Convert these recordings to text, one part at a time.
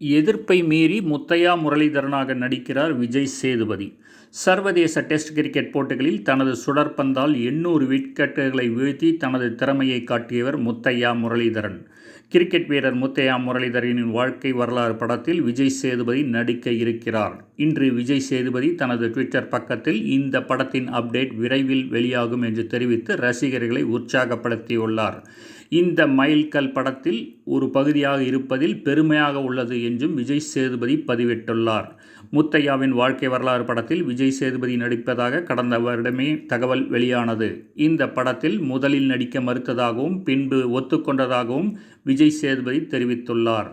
எதிர்ப்பை மீறி முத்தையா முரளிதரனாக நடிக்கிறார் விஜய் சேதுபதி. சர்வதேச டெஸ்ட் கிரிக்கெட் போட்டிகளில் தனது சுழற்பந்தால் 800 விக்கெட்டுகளை வீழ்த்தி தனது திறமையை காட்டியவர் முத்தையா முரளிதரன். கிரிக்கெட் வீரர் முத்தையா முரளிதரனின் வாழ்க்கை வரலாறு படத்தில் விஜய் சேதுபதி நடிக்க இருக்கிறார். இன்று விஜய் சேதுபதி தனது ட்விட்டர் பக்கத்தில் இந்த படத்தின் அப்டேட் விரைவில் வெளியாகும் என்று தெரிவித்து ரசிகர்களை உற்சாகப்படுத்தியுள்ளார். இந்த மைல்கல் படத்தில் ஒரு பகுதியாக இருப்பதில் பெருமையாக உள்ளது என்றும் விஜய் சேதுபதி பதிவிட்டுள்ளார். முத்தையாவின் வாழ்க்கை வரலாறு படத்தில் விஜய் சேதுபதி நடிப்பதாக கடந்த வருடமே தகவல் வெளியானது. இந்த படத்தில் முதலில் நடிக்க மறுத்ததாகவும் பின்பு ஒத்துக்கொண்டதாகவும் விஜய் சேதுபதி தெரிவித்துள்ளார்.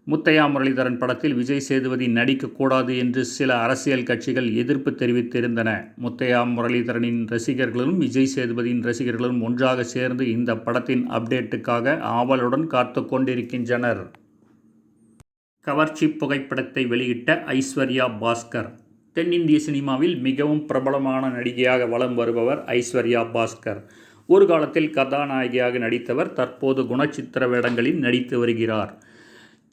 முத்தையா முரளிதரன் படத்தில் விஜய் சேதுபதி நடிக்கக்கூடாது என்று சில அரசியல் கட்சிகள் எதிர்ப்பு தெரிவித்திருந்தன. முத்தையா முரளிதரனின் ரசிகர்களும் விஜய் சேதுபதியின் ரசிகர்களும் ஒன்றாக சேர்ந்து இந்த படத்தின் அப்டேட்டுக்காக ஆவலுடன் காத்து கொண்டிருக்கின்றனர். கவர்ச்சி புகைப்படத்தை வெளியிட்ட ஐஸ்வர்யா பாஸ்கர். தென்னிந்திய சினிமாவில் மிகவும் பிரபலமான நடிகையாக வலம் வருபவர் ஐஸ்வர்யா பாஸ்கர். ஒரு காலத்தில் கதாநாயகியாக நடித்தவர் தற்போது குணச்சித்திர வேடங்களில் நடித்து வருகிறார்.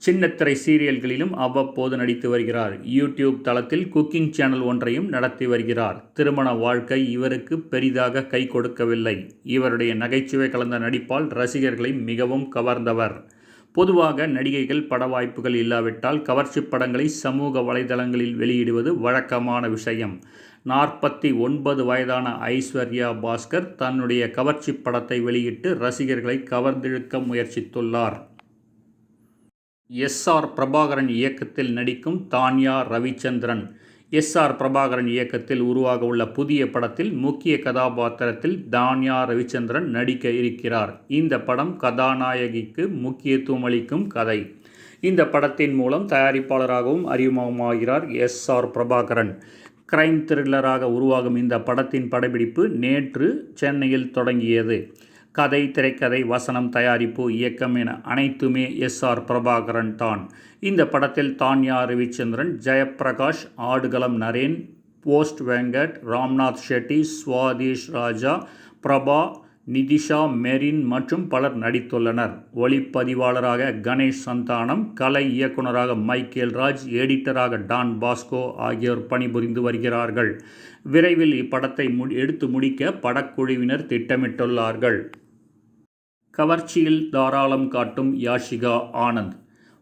சின்னத்திரை சீரியல்களிலும் அவ்வப்போது நடித்து வருகிறார். யூடியூப் தளத்தில் குக்கிங் சேனல் ஒன்றையும் நடத்தி வருகிறார். திருமண வாழ்க்கை இவருக்கு பெரிதாக கை கொடுக்கவில்லை. இவருடைய நகைச்சுவை கலந்த நடிப்பால் ரசிகர்களை மிகவும் கவர்ந்தவர். பொதுவாக நடிகைகள் பட வாய்ப்புகள் இல்லாவிட்டால் கவர்ச்சி படங்களை சமூக வலைதளங்களில் வெளியிடுவது வழக்கமான விஷயம். 49 வயதான ஐஸ்வர்யா பாஸ்கர் தன்னுடைய கவர்ச்சி படத்தை வெளியிட்டு ரசிகர்களை கவர்ந்திழுக்க முயற்சித்துள்ளார். எஸ்.ஆர். பிரபாகரன் இயக்கத்தில் நடிக்கும் தான்யா ரவிச்சந்திரன். எஸ்.ஆர். பிரபாகரன் இயக்கத்தில் உருவாக உள்ள புதிய படத்தில் முக்கிய கதாபாத்திரத்தில் தான்யா ரவிச்சந்திரன் நடிக்க இருக்கிறார். இந்த படம் கதாநாயகிக்கு முக்கியத்துவம் அளிக்கும் கதை. இந்த படத்தின் மூலம் தயாரிப்பாளராகவும் அறிமுகமாகிறார் எஸ்.ஆர். பிரபாகரன். கிரைம் த்ரில்லராக உருவாகும் இந்த படத்தின் படப்பிடிப்பு நேற்று சென்னையில் தொடங்கியது. கதை, திரைக்கதை, வசனம், தயாரிப்பு, இயக்கம் என அனைத்துமே எஸ்.ஆர். பிரபாகரன் தான். இந்த படத்தில் தான்யா ரவிச்சந்திரன், ஜெயப்பிரகாஷ், ஆடுகளம் நரேன், போஸ்ட் வெங்கட், ராம்நாத் ஷெட்டி, சுவாதீஷ் ராஜா, பிரபா, நிதிஷா மெரின் மற்றும் பலர் நடித்துள்ளனர். ஒளிப்பதிவாளராக கணேஷ் சந்தானம், கலை இயக்குநராக மைக்கேல் ராஜ், எடிட்டராக டான் பாஸ்கோ ஆகியோர் பணிபுரிந்து வருகிறார்கள். விரைவில் இப்படத்தை எடுத்து முடிக்க படக்குழுவினர் திட்டமிட்டுள்ளார்கள். கவர்ச்சியில் தாராளம் காட்டும் யாஷிகா ஆனந்த்.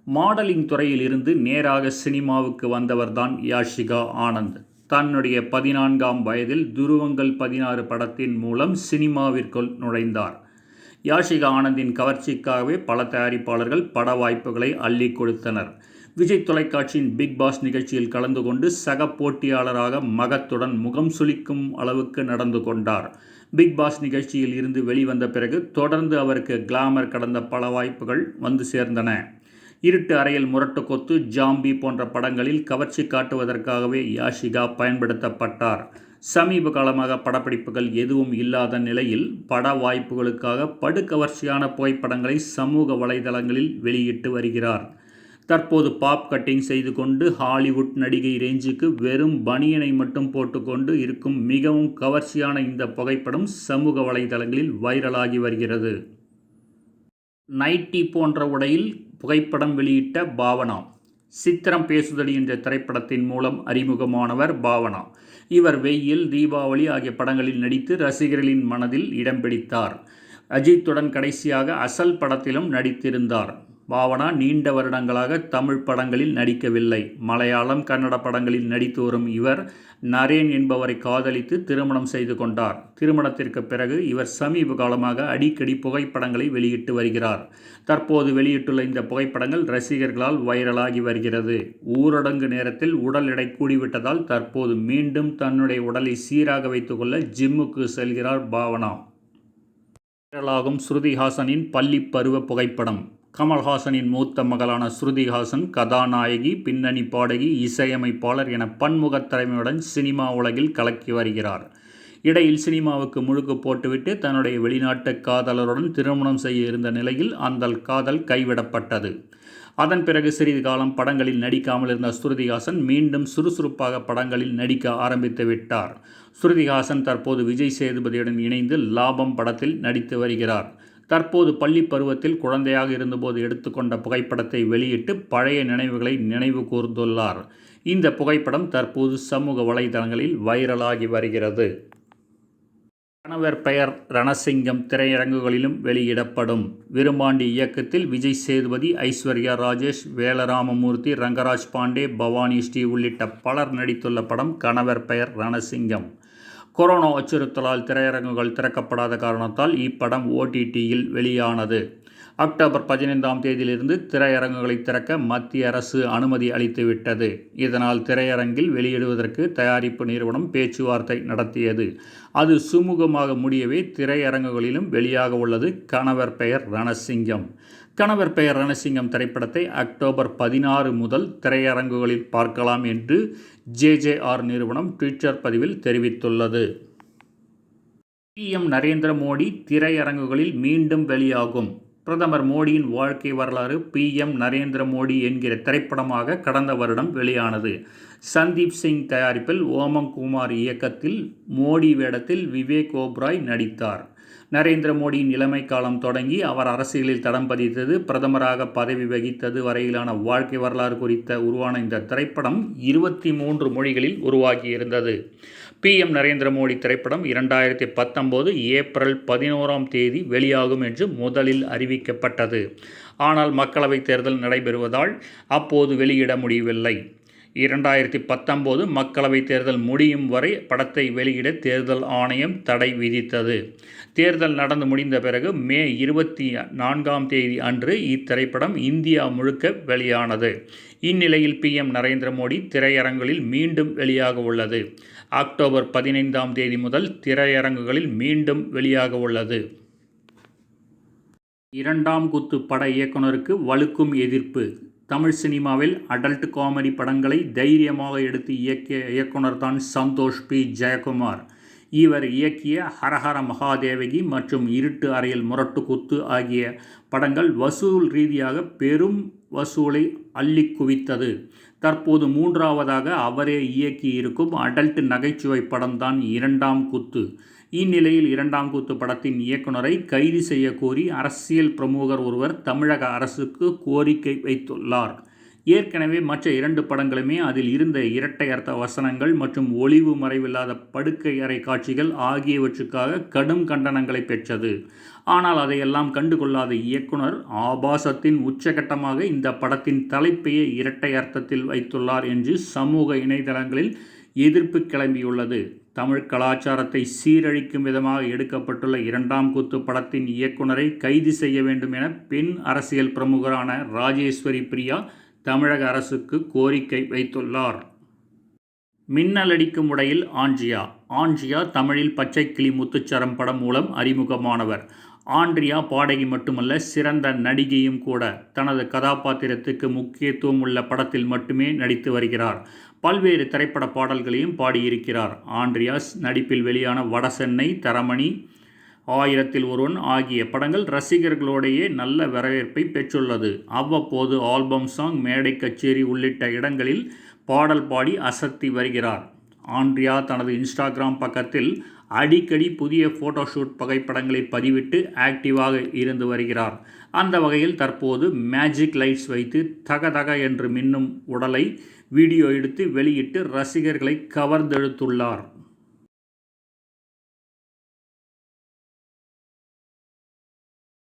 மாடலிங் துறையில் இருந்து நேராக சினிமாவுக்கு வந்தவர்தான் யாஷிகா ஆனந்த். தன்னுடைய 14ஆம் வயதில் துருவங்கள் 16 படத்தின் மூலம் சினிமாவிற்குள் நுழைந்தார். யாஷிகா ஆனந்தின் கவர்ச்சிக்காகவே பல தயாரிப்பாளர்கள் பட வாய்ப்புகளை அள்ளி கொடுத்தனர். விஜய் தொலைக்காட்சியின் பிக் பாஸ் நிகழ்ச்சியில் கலந்து கொண்டு சக போட்டியாளராக மகத்துடன் முகம் சுளிக்கும் அளவுக்கு நடந்து கொண்டார். பிக் பாஸ் நிகழ்ச்சியில் இருந்து வெளிவந்த பிறகு தொடர்ந்து அவருக்கு கிளாமர் கடந்த பல வாய்ப்புகள் வந்து சேர்ந்தன. இருட்டு அறையில் முரட்டு கொத்து, ஜாம்பி போன்ற படங்களில் கவர்ச்சி காட்டுவதற்காகவே யாஷிகா பயன்படுத்தப்பட்டார். சமீப காலமாக படப்பிடிப்புகள் எதுவும் இல்லாத நிலையில் பட வாய்ப்புகளுக்காக படுகவர்ச்சியான புகைப்படங்களை சமூக வலைதளங்களில் வெளியிட்டு வருகிறார். தற்போது பாப் கட்டிங் செய்து கொண்டு ஹாலிவுட் நடிகை ரேஞ்சுக்கு வெறும் பனியனை மட்டும் போட்டுக்கொண்டு இருக்கும் மிகவும் கவர்ச்சியான இந்த புகைப்படம் சமூக வலைதளங்களில் வைரலாகி வருகிறது. நைட்டி போன்ற உடையில் புகைப்படம் வெளியிட்ட பாவனா. சித்திரம் பேசுதடி என்ற திரைப்படத்தின் மூலம் அறிமுகமானவர் பாவனா. இவர் வெயில், தீபாவளி ஆகிய படங்களில் நடித்து ரசிகர்களின் மனதில் இடம் பிடித்தார். அஜித்துடன் கடைசியாக அசல் படத்திலும் நடித்திருந்தார். பாவனா நீண்ட வருடங்களாக தமிழ் படங்களில் நடிக்கவில்லை. மலையாளம், கன்னட படங்களில் நடித்து வரும் இவர் நரேன் என்பவரை காதலித்து திருமணம் செய்து கொண்டார். திருமணத்திற்கு பிறகு இவர் சமீப காலமாக அடிக்கடி புகைப்படங்களை வெளியிட்டு வருகிறார். தற்போது வெளியிட்டுள்ள இந்த புகைப்படங்கள் ரசிகர்களால் வைரலாகி வருகிறது. ஊரடங்கு நேரத்தில் உடல் எடை கூடிவிட்டதால் தற்போது மீண்டும் தன்னுடைய உடலை சீராக வைத்துக்கொள்ள ஜிம்முக்கு செல்கிறார் பாவனா. வைரலாகும் ஸ்ருதிஹாசனின் பள்ளி பருவ புகைப்படம். கமல்ஹாசனின் மூத்த மகளான ஸ்ருதிஹாசன் கதாநாயகி, பின்னணி பாடகி, இசையமைப்பாளர் என பன்முகத் திறமையுடன் சினிமா உலகில் கலக்கி வருகிறார். இடையில் சினிமாவுக்கு முழுக்கு போட்டுவிட்டு தன்னுடைய வெளிநாட்டு காதலருடன் திருமணம் செய்ய இருந்த நிலையில் அந்த காதல் கைவிடப்பட்டது. அதன் பிறகு சிறிது காலம் படங்களில் நடிக்காமல் இருந்த ஸ்ருதிஹாசன் மீண்டும் சுறுசுறுப்பாக படங்களில் நடிக்க ஆரம்பித்து விட்டார். ஸ்ருதிஹாசன் தற்போது விஜய் சேதுபதியுடன் இணைந்து லாபம் படத்தில் நடித்து வருகிறார். தற்போது பள்ளி பருவத்தில் குழந்தையாக இருந்தபோது எடுத்துக்கொண்ட புகைப்படத்தை வெளியிட்டு பழைய நினைவுகளை நினைவு கூர்ந்துள்ளார். இந்த புகைப்படம் தற்போது சமூக வலைதளங்களில் வைரலாகி வருகிறது. கணவர் பெயர் ரணசிங்கம் திரையரங்குகளிலும் வெளியிடப்படும். விருமாண்டி இயக்கத்தில் விஜய் சேதுபதி, ஐஸ்வர்யா ராஜேஷ், வேலராமமூர்த்தி, ரங்கராஜ் பாண்டே, பவானி ஸ்ரீ உள்ளிட்ட பலர் நடித்துள்ள படம் கணவர் பெயர் ரணசிங்கம். கொரோனா அச்சுறுத்தலால் திரையரங்குகள் திறக்கப்படாத காரணத்தால் இப்படம் OTTயில் வெளியானது. அக்டோபர் 15ஆம் தேதியிலிருந்து திரையரங்குகளை திறக்க மத்திய அரசு அனுமதி அளித்துவிட்டது. இதனால் திரையரங்கில் வெளியிடுவதற்கு தயாரிப்பு நிறுவனம் பேச்சுவார்த்தை நடத்தியது. அது சுமூகமாக முடியவே திரையரங்குகளிலும் வெளியாக உள்ளது கணவர் பெயர் ரணசிங்கம். கணவர் பெயர் ரணசிங்கம் திரைப்படத்தை அக்டோபர் 16 முதல் திரையரங்குகளில் பார்க்கலாம் என்று JJR நிறுவனம் ட்விட்டர் பதிவில் தெரிவித்துள்ளது. PM நரேந்திர மோடி திரையரங்குகளில் மீண்டும் வெளியாகும். பிரதமர் மோடியின் வாழ்க்கை வரலாறு PM நரேந்திர மோடி என்கிற திரைப்படமாக கடந்த வருடம் வெளியானது. சந்தீப் சிங் தயாரிப்பில் ஓமங் குமார் இயக்கத்தில் மோடி வேடத்தில் விவேக் ஓப்ராய் நடித்தார். நரேந்திர மோடியின் இளமை காலம் தொடங்கி அவர் அரசியலில் தடம் பதித்தது, பிரதமராக பதவி வகித்தது வரையிலான வாழ்க்கை வரலாறு குறித்த உருவான இந்த திரைப்படம் 23 மொழிகளில் உருவாகியிருந்தது. PM நரேந்திர மோடி திரைப்படம் 2019 ஏப்ரல் 11ஆம் தேதி வெளியாகும் என்று முதலில் அறிவிக்கப்பட்டது. ஆனால் மக்களவைத் தேர்தல் நடைபெறுவதால் அப்போது வெளியிட முடியவில்லை. 2019 மக்களவைத் தேர்தல் முடியும் வரை படத்தை வெளியிட தேர்தல் ஆணையம் தடை விதித்தது. தேர்தல் நடந்து முடிந்த பிறகு மே 24ஆம் தேதி அன்று இத்திரைப்படம் இந்தியா முழுக்க வெளியானது. இந்நிலையில் PM நரேந்திர மோடி திரையரங்குகளில் மீண்டும் வெளியாக உள்ளது. அக்டோபர் 15ஆம் தேதி முதல் திரையரங்குகளில் மீண்டும் வெளியாக உள்ளது. இரண்டாம் குத்து பட இயக்குனருக்கு வலுக்கும் எதிர்ப்பு. தமிழ் சினிமாவில் அடல்ட் காமெடி படங்களை தைரியமாக எடுத்து இயக்கிய இயக்குனர் தான் சந்தோஷ் P. ஜெயக்குமார். இவர் இயக்கிய ஹரஹர மகாதேவகி மற்றும் இருட்டு அறையில் முரட்டு குத்து ஆகிய படங்கள் வசூல் ரீதியாக பெரும் வசூலை அள்ளி குவித்தது. தற்போது மூன்றாவதாக அவரே இயக்கி இருக்கும் அடல்ட் நகைச்சுவை படம்தான் இரண்டாம் குத்து. இந்நிலையில் இரண்டாம் குத்து படத்தின் இயக்குனரை கைது செய்ய கோரி அரசியல் பிரமுகர் ஒருவர் தமிழக அரசுக்கு கோரிக்கை வைத்துள்ளார். ஏற்கனவே மற்ற 2 படங்களுமே அதில் இருந்த இரட்டை அர்த்த வசனங்கள் மற்றும் ஒளிவு மறைவில்லாத படுக்கை அறை காட்சிகள் ஆகியவற்றுக்காக கடும் கண்டனங்களை பெற்றது. ஆனால் அதையெல்லாம் கண்டுகொள்ளாத இயக்குனர் ஆபாசத்தின் உச்சகட்டமாக இந்த படத்தின் தலைப்பையே இரட்டை அர்த்தத்தில் வைத்துள்ளார் என்று சமூக இணையதளங்களில் எதிர்ப்பு கிளம்பியுள்ளது. தமிழ் கலாச்சாரத்தை சீரழிக்கும் விதமாக எடுக்கப்பட்டுள்ள இரண்டாம் குத்து படத்தின் இயக்குனரை கைது செய்ய வேண்டும் என பெண் அரசியல் பிரமுகரான ராஜேஸ்வரி பிரியா தமிழக அரசுக்கு கோரிக்கை வைத்துள்ளார். மின்னலடிக்கும் உடையில் ஆண்ட்ரியா. ஆண்ட்ரியா தமிழில் பச்சைக்கிளி முத்துச்சரம் படம் மூலம் அறிமுகமானவர். ஆண்ட்ரியா பாடகி மட்டுமல்ல, சிறந்த நடிகையும் கூட. தனது கதாபாத்திரத்துக்கு முக்கியத்துவம் உள்ள படத்தில் மட்டுமே நடித்து வருகிறார். பல்வேறு திரைப்பட பாடல்களையும் பாடியிருக்கிறார். ஆண்ட்ரியா நடிப்பில் வெளியான வடசென்னை, தரமணி, 1000ல் ஒருவன் ஆகிய படங்கள் ரசிகர்களோடையே நல்ல வரவேற்பை பெற்றுள்ளது. அவ்வப்போது ஆல்பம் சாங், மேடை கச்சேரி உள்ளிட்ட இடங்களில் பாடல் பாடி அசத்தி வருகிறார். ஆண்ட்ரியா தனது இன்ஸ்டாகிராம் பக்கத்தில் அடிக்கடி புதிய போட்டோஷூட் புகைப்படங்களை பதிவிட்டு ஆக்டிவாக இருந்து வருகிறார். அந்த வகையில் தற்போது மேஜிக் லைட்ஸ் வைத்து தகதக என்று மின்னும் உடலை வீடியோ எடுத்து வெளியிட்டு ரசிகர்களை கவர்ந்தெழுத்துள்ளார்.